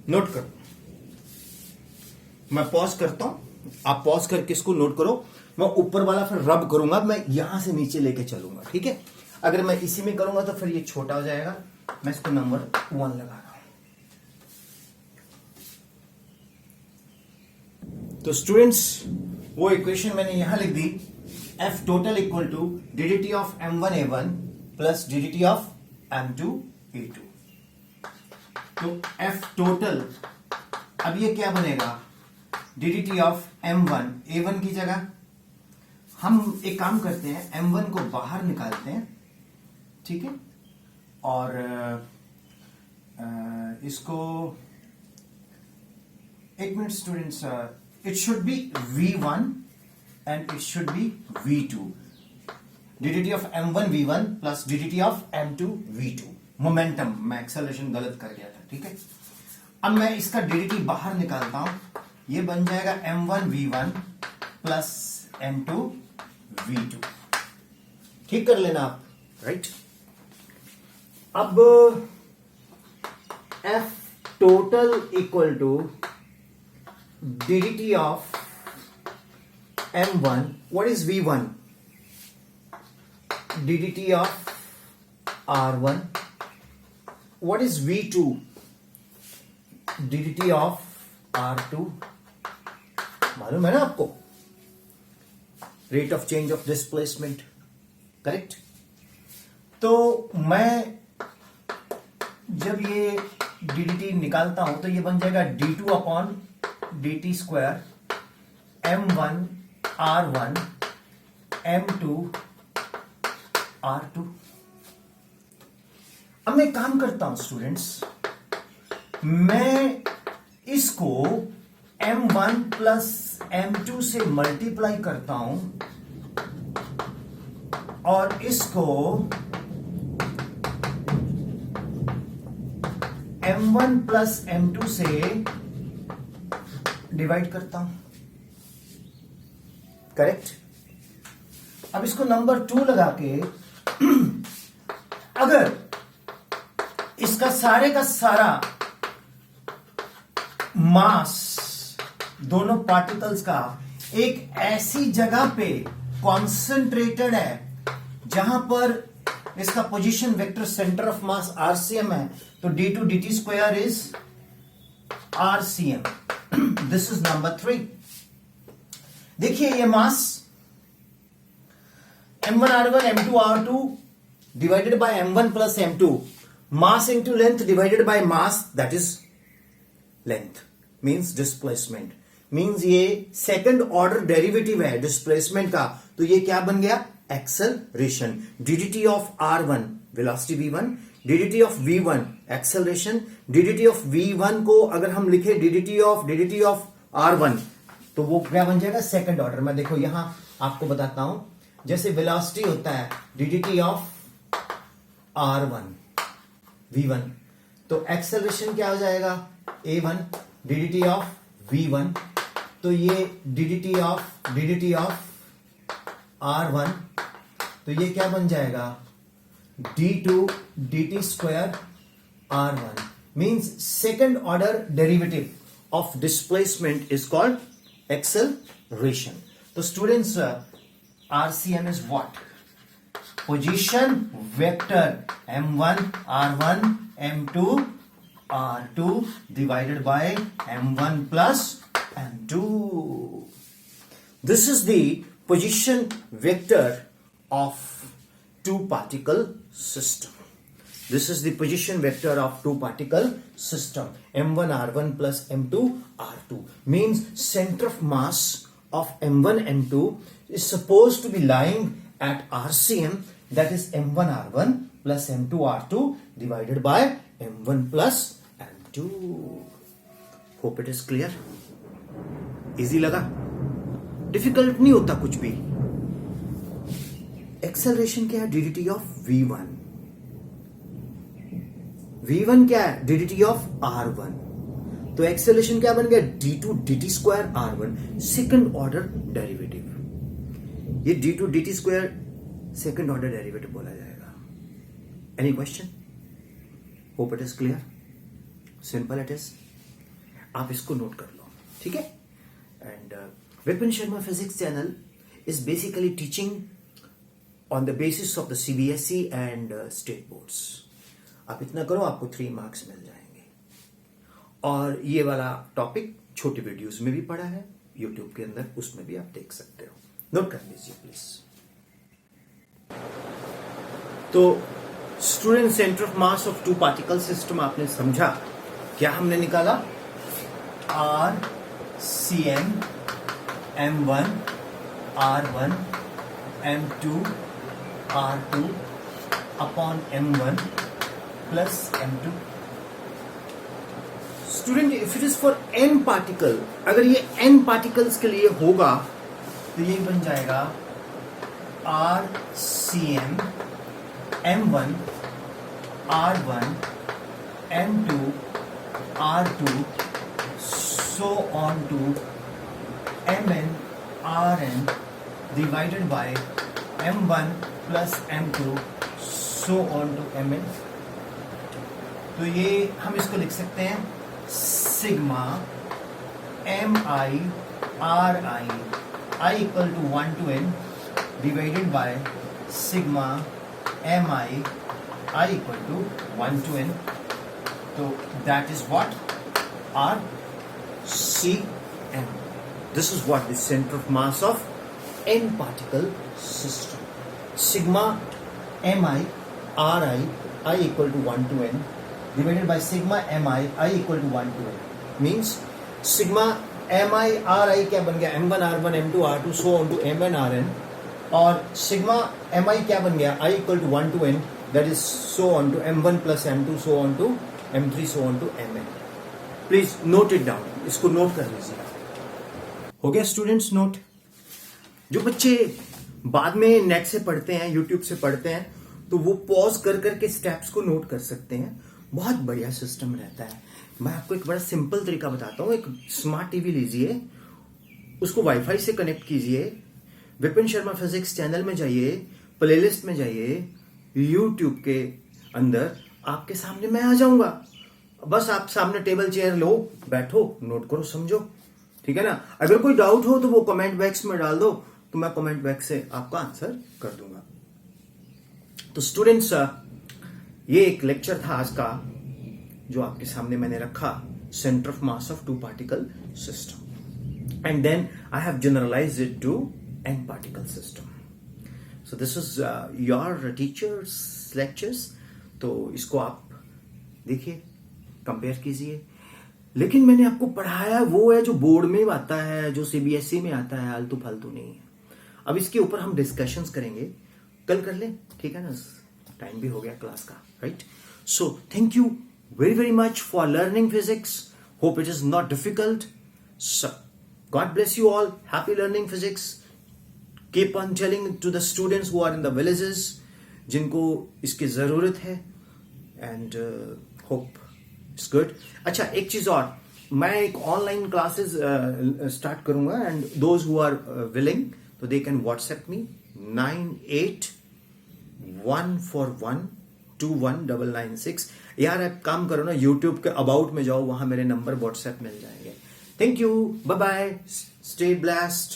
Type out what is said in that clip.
Note करो, मैं pause करता हूं, आप पॉज करके इसको नोट करो। मैं ऊपर वाला फिर रब करूंगा, मैं यहां से नीचे लेके चलूंगा, ठीक है। अगर मैं इसी में करूंगा तो फिर ये छोटा हो जाएगा। मैं इसको नंबर 1 लगा रहा हूं। तो स्टूडेंट्स, वो इक्वेशन मैंने यहां लिख दी, F total equal to DDT of m1a1 plus d d t of m2a2। तो एफ टोटल, अब ये क्या बनेगा, डीडीटी ऑफ m1 a1 की जगह हम एक काम करते हैं, m1 को बाहर निकालते हैं, ठीक है, और इसको एक minute students, it should be v1 and it should be v2, DDT of m1 v1 plus d d t of m2 v2। Momentum, मैं एक्सेलरेशन गलत कर गया था, ठीक है। अब मैं इसका डीडीटी बाहर निकालता हूं, ये बन जाएगा m1 v1 plus m2 v2। ठीक कर लेना आप, राइट। अब F total equal to DDT of m1, what is v1, DDT of r1, what is v2, DDT of r2। मालूम है ना आपको, rate of change of displacement, correct. तो मैं जब ये डीडीटी निकालता हूं तो ये बन जाएगा d2 upon dt square m1 r1 m2 r2। अब मैं काम करता हूं स्टूडेंट्स, मैं इसको m1 प्लस m2 से मल्टीप्लाई करता हूं और इसको m1 प्लस m2 से डिवाइड करता हूं, करेक्ट। अब इसको नंबर 2 लगा के अगर इसका सारे का सारा मास दोनों पार्टिकल्स का एक ऐसी जगह पे कॉन्सेंट्रेटेड है जहां पर इसका position vector centre of mass RCM है, तो d2 dt square is RCM. This is number 3। देखिए ये मास m1 r1 m2 r2 divided by m1 plus m2, mass into length divided by mass, that is length, means displacement, means ये second order derivative है displacement का, तो ये क्या बन गया, acceleration. DDT of r1 velocity v1, DDT of v1 acceleration, DDT of v1 को अगर हम लिखे डीडीटी ऑफ r1 तो वो क्या बन जाएगा, सेकंड ऑर्डर। मैं देखो यहां आपको बताता हूं, जैसे वेलोसिटी होता है डीडीटी ऑफ r1 v1, तो एक्सेलरेशन क्या हो जाएगा, a1 डीडीटी ऑफ v1, तो ये डीडीटी ऑफ r1, तो ये क्या बन जाएगा, d2 dt square r1, means second order derivative of displacement is called acceleration. तो students, RCM is what, position vector m1 r1 m2 r2 divided by m1 plus m2. This is the position vector of two particle system. This is the position vector of two particle system, m1 r1 plus m2 r2, means center of mass of m1 m2 is supposed to be lying at RCM, that is m1 r1 plus m2 r2 divided by m1 plus m2. Hope it is clear. Easy लगा, difficult नहीं होता कुछ भी। Acceleration क्या है, DDT of v1, v1 क्या है, DDT of r1, तो एक्सेलरेशन क्या बन गया, d2 dt square r1, second order derivative. ये d2 dt square second order derivative बोला जाएगा। Any question? Hope it is clear, simple it is. आप इसको नोट कर लो, ठीक है। And Vipin Sharma physics channel is basically teaching on the basis of the CBSE and state boards. आप इतना करो, आपको 3 मार्क्स मिल जाएंगे। और ये वाला टॉपिक छोटे वीडियोस में भी पड़ा है यूट्यूब के अंदर, उसमें भी आप देख सकते हो, नोट कर लीजिए प्लीज। तो student, centre of mass of 2 particle system आपने समझा। क्या हमने निकाला? R C M M1 R1 M2 R2 upon M1 plus M2। Student, if it is for n particle, अगर ये n पार्टिकल्स के लिए होगा तो ये बन जाएगा R C M M1 R1 M2 R2 so on to Mn Rn divided by M1 plus M2 so on to Mn। तो ये हम इसको लिख सकते हैं sigma M I R I equal to 1 to n divided by sigma M I equal to 1 to n। तो that is what R C M. This is what the centre of mass of n particle system. Sigma M I equal to 1 to n divided by sigma mi equal to 1 to n means sigma mi क्या बन गया? m1 r1 m2 r2 so on to mn rn, और sigma mi क्या बन गया? I equal to 1 to n, that is so on to m1 plus m2 so on to m3 so on to mn। Please note it down, इसको note कर लीजिए। हो गया students note? जो बच्चे बाद में नेट से पढ़ते हैं, यूट्यूब से पढ़ते हैं, तो वो पॉज कर करके स्टेप्स को नोट कर सकते हैं। बहुत बढ़िया सिस्टम रहता है। मैं आपको एक बड़ा सिंपल तरीका बताता हूँ। एक स्मार्ट टीवी लीजिए, उसको वाईफाई से कनेक्ट कीजिए, विपिन शर्मा फिजिक्स चैनल में जाइए, प्लेलिस्ट में जाइए, यूट्यूब के अंदर आपके सामने मैं आ जाऊंगा। बस आप सामने टेबल चेयर लो, बैठो, नोट करो, समझो, ठीक है ना। अगर कोई डाउट हो तो वो कमेंट बॉक्स में डाल दो, तो मैं कमेंट बॉक्स से आपका आंसर कर दूंगा। तो स्टूडेंट्स, ये एक लेक्चर था आज का जो आपके सामने मैंने रखा, centre of mass of 2 particle system, and then I have generalised it to n particle system. So this is your teacher's lectures. तो इसको आप देखिए, कंपेयर कीजिए। लेकिन मैंने आपको पढ़ाया वो है जो बोर्ड में आता है, जो सीबीएसई में आता है, आलतू फालतू नहीं है। अब इसके ऊपर हम डिस्कशंस करेंगे, कल कर लें, ठीक है ना। टाइम भी हो गया क्लास का, right. So thank you very very much for learning physics. Hope it is not difficult. So God bless you all. Happy learning physics. Keep on telling to the students who are in the villages जिनको इसकी जरूरत है, and hope it's good. अच्छा, एक चीज और, मैं एक ऑनलाइन क्लासेस स्टार्ट करूंगा, and those who are willing तो दे कैन व्हाट्सएप मी 9814121996। यार आप काम करो ना, यूट्यूब के अबाउट में जाओ, वहां मेरे नंबर व्हाट्सएप मिल जाएंगे। Thank you, bye bye, stay blessed.